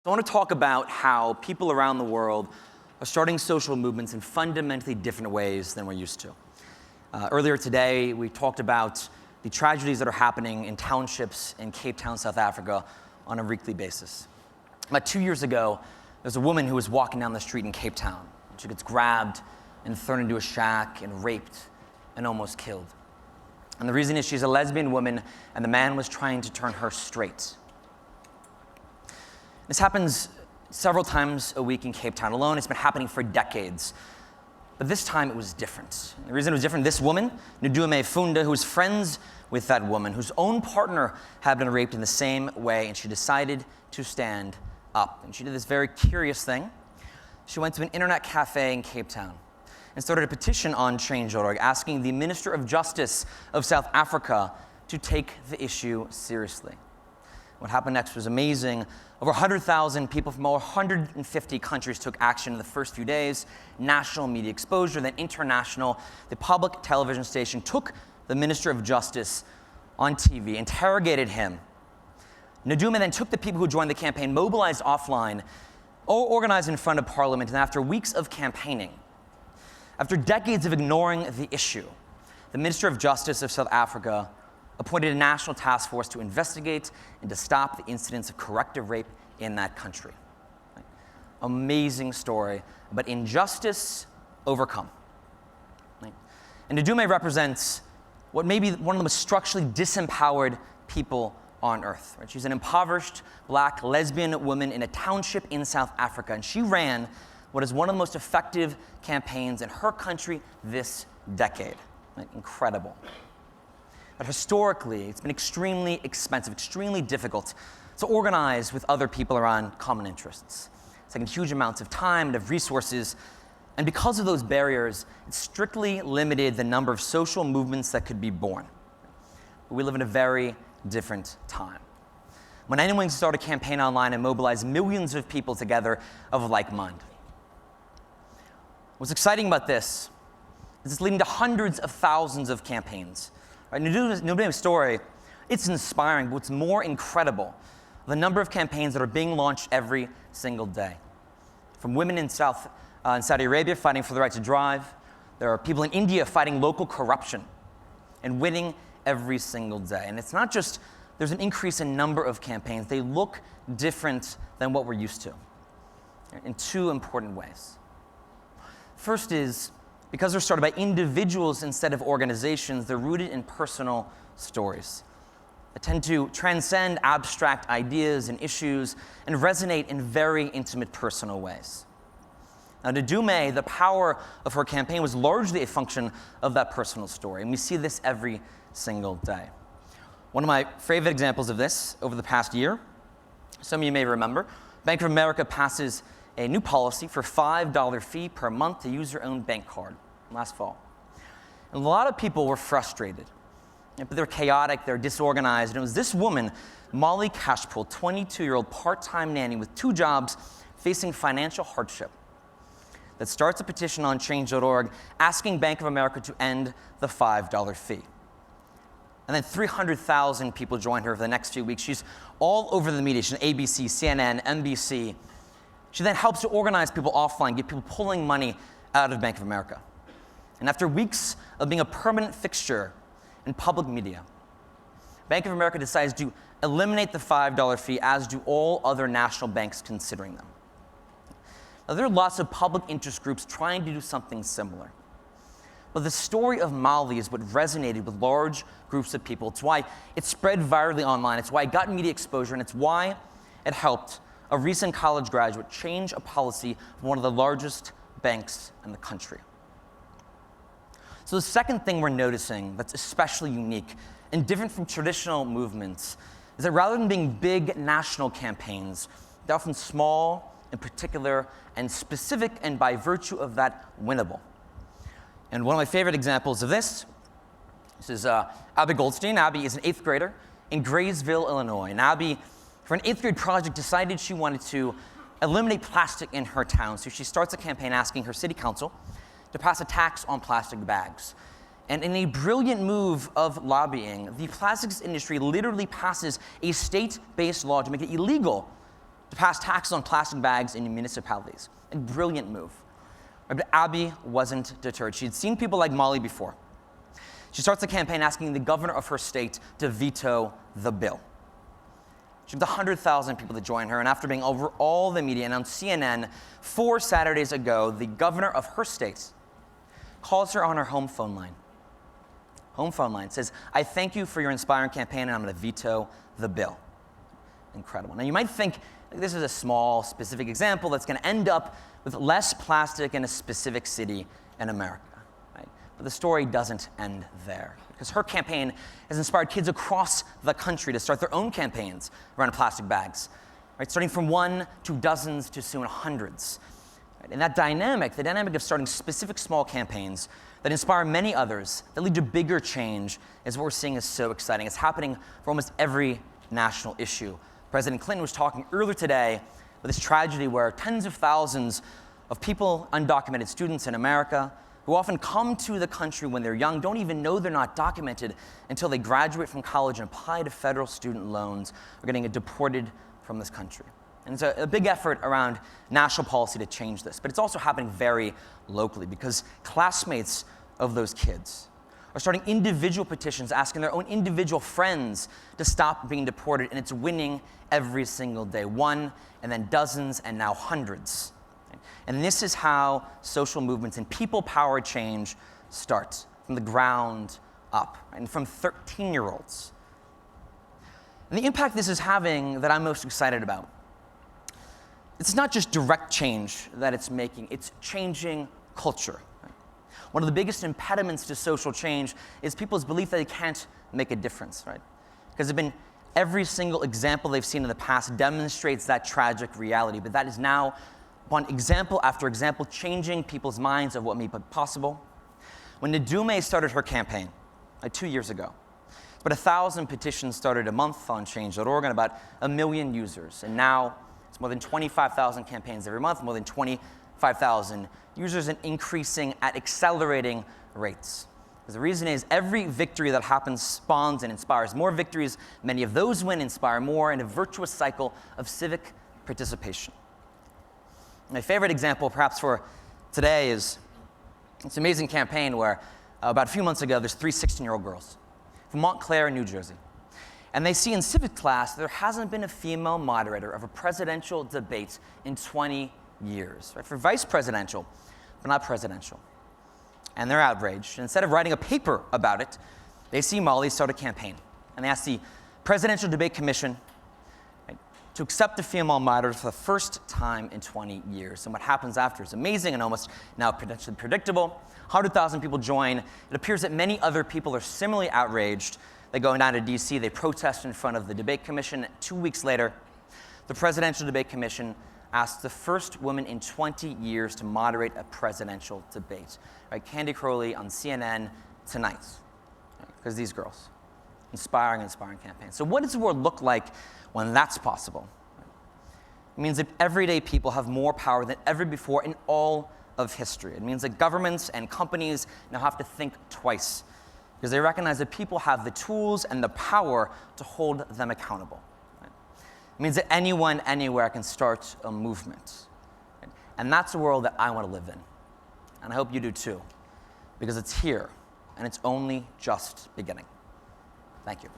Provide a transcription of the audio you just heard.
So I want to talk about how people around the world are starting social movements in fundamentally different ways than we're used to. Earlier today, we talked about the tragedies that are happening in townships in Cape Town, South Africa, on a weekly basis. About 2 years ago, there's a woman who was walking down the street in Cape Town. She gets grabbed and thrown into a shack and raped and almost killed. And the reason is she's a lesbian woman, and the man was trying to turn her straight. This happens several times a week in Cape Town alone. It's been happening for decades. But this time it was different. And the reason it was different, this woman, Ndume Funda, who was friends with that woman, whose own partner had been raped in the same way, and she decided to stand up. And she did this very curious thing. She went to an internet cafe in Cape Town and started a petition on Change.org asking the Minister of Justice of South Africa to take the issue seriously. What happened next was amazing. Over 100,000 people from over 150 countries took action in the first few days. National media exposure, then international. The public television station took the Minister of Justice on TV, interrogated him. Ndume then took the people who joined the campaign, mobilized offline, organized in front of Parliament, and after weeks of campaigning, after decades of ignoring the issue, the Minister of Justice of South Africa appointed a national task force to investigate and to stop the incidents of corrective rape in that country. Right? Amazing story, but injustice overcome. Right? And Ndume represents what may be one of the most structurally disempowered people on earth. Right? She's an impoverished black lesbian woman in a township in South Africa, and she ran what is one of the most effective campaigns in her country this decade. Right? Incredible. But historically, it's been extremely expensive, extremely difficult to organize with other people around common interests. It's taken huge amounts of time and of resources, and because of those barriers, it strictly limited the number of social movements that could be born. But we live in a very different time. When anyone can start a campaign online and mobilize millions of people together of like mind. What's exciting about this is it's leading to hundreds of thousands of campaigns. Right, Ndume's story, it's inspiring, but what's more incredible, the number of campaigns that are being launched every single day. From women in Saudi Arabia fighting for the right to drive, there are people in India fighting local corruption and winning every single day. And it's not just there's an increase in number of campaigns, they look different than what we're used to in two important ways. First is, because they're started by individuals instead of organizations, they're rooted in personal stories that tend to transcend abstract ideas and issues and resonate in very intimate personal ways. Now, Ndume, the power of her campaign was largely a function of that personal story, and we see this every single day. One of my favorite examples of this over the past year, some of you may remember, Bank of America passes a new policy for $5 fee per month to use your own bank card last fall. And a lot of people were frustrated. But they're chaotic, they're disorganized. And it was this woman, Molly Cashpool, 22-year-old part-time nanny with 2 jobs facing financial hardship, that starts a petition on Change.org asking Bank of America to end the $5 fee. And then 300,000 people joined her for the next few weeks. She's all over the media. She's on ABC, CNN, NBC. She then helps to organize people offline, get people pulling money out of Bank of America. And after weeks of being a permanent fixture in public media, Bank of America decides to eliminate the $5 fee, as do all other national banks considering them. Now, there are lots of public interest groups trying to do something similar. But the story of Molly is what resonated with large groups of people. It's why it spread virally online. It's why it got media exposure, and it's why it helped a recent college graduate change a policy of one of the largest banks in the country. So the second thing we're noticing that's especially unique and different from traditional movements is that rather than being big national campaigns, they're often small and particular and specific, and by virtue of that, winnable. And one of my favorite examples of this is Abby Goldstein. Abby is an 8th grader in Graysville, Illinois. And Abby, for an 8th grade project, decided she wanted to eliminate plastic in her town. So she starts a campaign asking her city council to pass a tax on plastic bags. And in a brilliant move of lobbying, the plastics industry literally passes a state-based law to make it illegal to pass taxes on plastic bags in municipalities. A brilliant move. But Abby wasn't deterred. She'd seen people like Molly before. She starts a campaign asking the governor of her state to veto the bill. She got 100,000 people to join her, and after being over all the media and on CNN 4 Saturdays ago, the governor of her state calls her on her home phone line. Home phone line says, "I thank you for your inspiring campaign, and I'm going to veto the bill." Incredible. Now, you might think this is a small, specific example that's going to end up with less plastic in a specific city in America. Right? But the story doesn't end there, because her campaign has inspired kids across the country to start their own campaigns around plastic bags, right? Starting from 1 to dozens to soon hundreds. Right? And that dynamic, the dynamic of starting specific small campaigns that inspire many others, that lead to bigger change, is what we're seeing is so exciting. It's happening for almost every national issue. President Clinton was talking earlier today about this tragedy where tens of thousands of people, undocumented students in America, who often come to the country when they're young, don't even know they're not documented until they graduate from college and apply to federal student loans, are getting deported from this country. And it's a big effort around national policy to change this. But it's also happening very locally, because classmates of those kids are starting individual petitions asking their own individual friends to stop being deported, and it's winning every single day. 1, and then dozens, and now hundreds. And this is how social movements and people-powered change start, from the ground up, and from 13-year-olds. And the impact this is having that I'm most excited about, it's not just direct change that it's making, it's changing culture. One of the biggest impediments to social change is people's belief that they can't make a difference, right? Because every single example they've seen in the past demonstrates that tragic reality, but that is now, upon example after example, changing people's minds of what may be possible. When Nadume started her campaign 2 years ago, but 1,000 petitions started a month on Change.org and about 1 million users. And now it's more than 25,000 campaigns every month, more than 25,000 users, and increasing at accelerating rates. Because the reason is every victory that happens spawns and inspires more victories. Many of those win, inspire more, in a virtuous cycle of civic participation. My favorite example, perhaps for today, is this amazing campaign where about a few months ago, there's 3 16-year-old girls from Montclair, New Jersey. And they see in civics class there hasn't been a female moderator of a presidential debate in 20 years, right? For vice presidential, but not presidential. And they're outraged. And instead of writing a paper about it, they see Molly start a campaign. And they ask the Presidential Debate Commission, right, to accept a female moderator for the first time in 20 years. And what happens after is amazing and almost now potentially predictable. 100,000 people join. It appears that many other people are similarly outraged. They go down to DC, they protest in front of the debate commission. 2 weeks later, the Presidential Debate Commission asked the first woman in 20 years to moderate a presidential debate. Right? Candy Crowley on CNN tonight. Because these girls. Inspiring campaigns. So what does the world look like when that's possible? It means that everyday people have more power than ever before in all of history. It means that governments and companies now have to think twice, because they recognize that people have the tools and the power to hold them accountable. Right? It means that anyone, anywhere can start a movement. Right? And that's a world that I want to live in. And I hope you do too, because it's here, and it's only just beginning. Thank you.